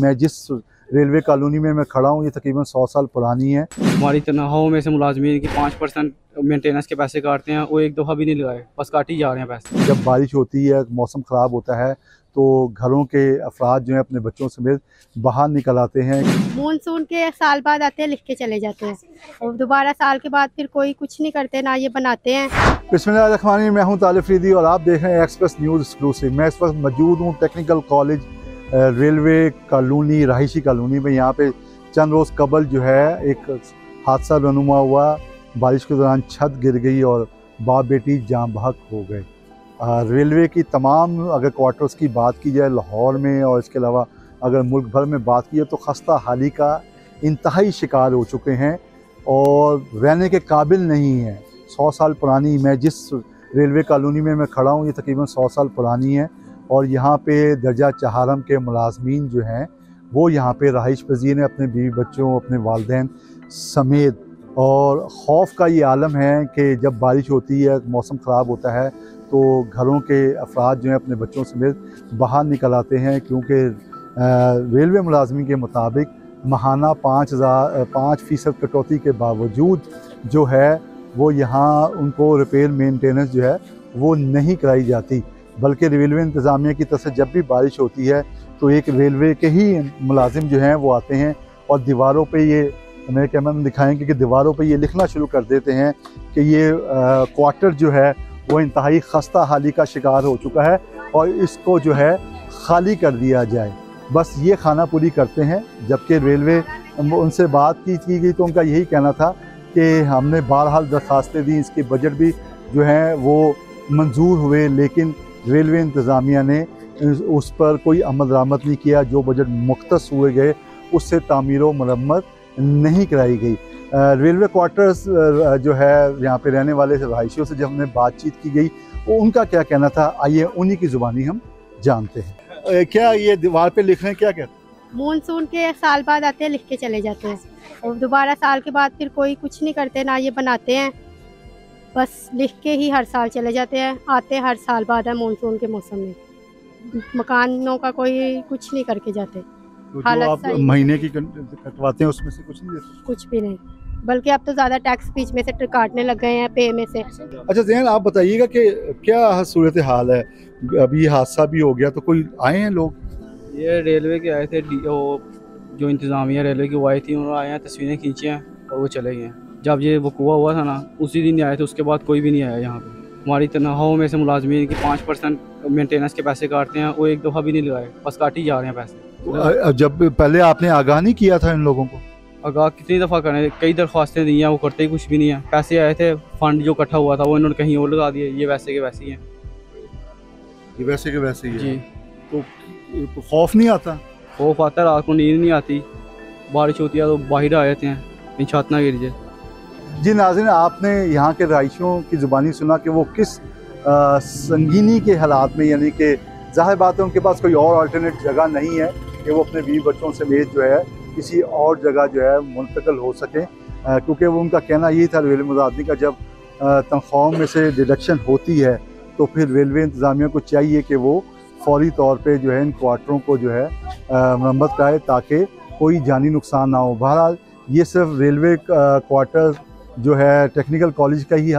मैं जिस railway colony में मैं खड़ा हूँ ये तकरीबन 100 साल पुरानी है। हमारी तनख्वाहों में से मुलाजमीन की 5% मेंटेनेंस के पैसे काटते हैं, वो एक दफ़ा भी नहीं लगाए, बस काट ही जा रहे हैं पैसे। जब बारिश होती है, मौसम ख़राब होता है तो घरों के अफराद जो हैं अपने बच्चों समेत बाहर निकल आते हैं। मानसून के साल बाद आते हैं, लिख के चले जाते हैं और दोबारा साल के बाद फिर कोई कुछ नहीं करते, ना ये बनाते हैं। बिस्मिल्लाहिर्रहमानिर्रहीम, मैं हूँ तालिब अफरीदी और आप देख रहे हैं एक्सप्रेस न्यूज़ एक्सक्लूसिव। मैं इस वक्त मौजूद हूँ टेक्निकल कॉलेज रेलवे कॉलोनी, रहायशी कॉलोनी में। यहाँ पे चंद रोज़ कबल जो है एक हादसा रनुमा हुआ। बारिश के दौरान छत गिर गई और बाप बेटी जाँ बहक हो गए। रेलवे की तमाम अगर क्वार्टर्स की बात की जाए लाहौर में और इसके अलावा अगर मुल्क भर में बात की जाए तो खस्ता हाली का इंतहाई शिकार हो चुके हैं और रहने के काबिल नहीं है। 100 साल पुरानी, मैं जिस रेलवे कॉलोनी में मैं खड़ा हूँ ये तकरीबन 100 साल पुरानी है और यहाँ पे दर्जा चहारम के मुलाजमीन जो हैं वो यहाँ पे रहाइश पजीर हैं अपने बीवी बच्चों, अपने वालिदैन समेत। और खौफ का ये आलम है कि जब बारिश होती है, मौसम ख़राब होता है तो घरों के अफराद जो हैं अपने बच्चों समेत बाहर निकल आते हैं, क्योंकि रेलवे मुलाजमीन के मुताबिक माहाना 5% कटौती के बावजूद जो है वो यहाँ उनको रिपेयर मेंटेनेंस जो है वो नहीं कराई जाती। बल्कि रेलवे इंतज़ामिया की तरफ से जब भी बारिश होती है तो एक रेलवे के ही मुलाजिम जो हैं वो आते हैं और दीवारों पे ये मेरे कैमरा में दिखाएंगे कि दीवारों पे ये लिखना शुरू कर देते हैं कि ये क्वार्टर जो है वो इंतहाई खस्ता हाली का शिकार हो चुका है और इसको जो है खाली कर दिया जाए। बस ये खाना पूरी करते हैं। जबकि रेलवे उनसे बात की गई तो उनका यही कहना था कि हमने बहरहाल दरख्वास्तें दी, इसके बजट भी जो हैं वो मंजूर हुए, लेकिन रेलवे इंतज़ामिया ने उस पर कोई अमल दरामद नहीं किया। जो बजट मुख्तस हुए गए उससे तामीर व मरम्मत नहीं कराई गई। रेलवे क्वार्टर्स जो है यहाँ पे रहने वाले रहायशियों से जब हमने बातचीत की गई वो उनका क्या कहना था, आइए उन्हीं की ज़ुबानी हम जानते हैं। क्या ये दीवार पे लिख रहे हैं, क्या कहते हैं? मानसून के साल बाद आते हैं, लिख के चले जाते हैं और दोबारा साल के बाद फिर कोई कुछ नहीं करते, ना ये बनाते हैं, बस लिख के ही हर साल चले जाते हैं। आते हर साल बाद है मानसून के मौसम में, मकानों का कोई कुछ नहीं करके जाते। तो जो आप महीने की कटवाते हैं उसमें से कुछ नहीं देते? कुछ भी नहीं, बल्कि अब तो ज़्यादा टैक्स बीच में से काटने लग गए हैं, पे में से। अच्छा ज़ैन, आप बताइएगा कि क्या सूरत हाल है? अभी हादसा भी हो गया तो कोई आए हैं लोग? ये रेलवे के आए थे, जो इंतज़ामिया रेलवे की वो आई थी, उन्होंने आए हैं, तस्वीरें खींची हैं और वो चले गए। जब ये वकूआ हुआ था ना उसी दिन आए थे, उसके बाद कोई भी नहीं आया यहाँ पे। हमारी तनख्वाहों में से मुलाजमीन की 5% मेंटेनेंस के पैसे काटते हैं, वो एक दफ़ा भी नहीं लगाए, बस काट ही जा रहे हैं पैसे। जब पहले आपने आगाह नहीं किया था इन लोगों को? आगाह कितनी दफ़ा करें, कई दरख्वास्तें दी हैं, वो करते ही कुछ भी नहीं है। पैसे आए थे, फंड जो इकट्ठा हुआ था वो इन्होंने कहीं और लगा दिए, ये वैसे के वैसे ही हैं। ये वैसे के वैसे ही है जी। तो खौफ नहीं आता? खौफ आता है, रात को नींद नहीं आती, बारिश होती है तो बाहर आ जाते हैं, कहीं छत ना गिर जाए। जी नाज़रीन, आपने यहाँ के रहायशियों की ज़ुबानी सुना कि वो किस संगीनी के हालात में, यानी कि ज़ाहिर बात है उनके पास कोई और अल्टरनेट जगह नहीं है कि वो अपने बीवी बच्चों समेत जो है किसी और जगह जो है मुंतकिल हो सकें, क्योंकि वो उनका कहना यही था रेलवे मुलाजमी का, जब तनख्वाहों में से डिडक्शन होती है तो फिर रेलवे इंतज़ामिया को चाहिए कि वो फौरी तौर पे जो है इन क्वार्टरों को जो है मरम्मत कराए ताकि कोई जानी नुकसान ना हो। बहरहाल ये सिर्फ रेलवे क्वार्टर जो है टेक्निकल कॉलेज का ही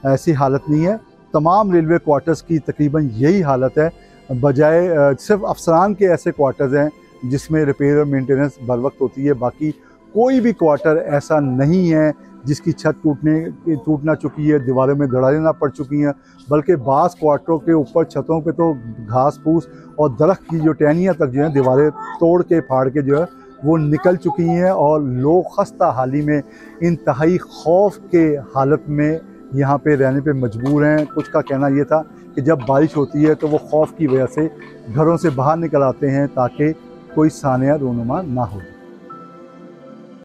ऐसी हालत नहीं है, तमाम रेलवे क्वार्टर्स की तकरीबन यही हालत है। बजाय सिर्फ अफसरान के ऐसे क्वार्टर्स हैं जिसमें रिपेयर और मेंटेनेंस बर वक्त होती है, बाकी कोई भी क्वार्टर ऐसा नहीं है जिसकी छत टूटना चुकी है, दीवारों में दरारें ना पड़ चुकी हैं। बल्कि बाज़ क्वार्टरों के ऊपर छतों पे तो घास फूस और दरख्त की जो टहनियाँ तक जो है दीवारें तोड़ के फाड़ के जो है वो निकल चुकी हैं और लोग खस्ता हाली में इंतहाई खौफ के हालत में यहाँ पे रहने पे मजबूर हैं। कुछ का कहना ये था कि जब बारिश होती है तो वो खौफ की वजह से घरों से बाहर निकल आते हैं ताकि कोई सानिया रोनुमा ना हो।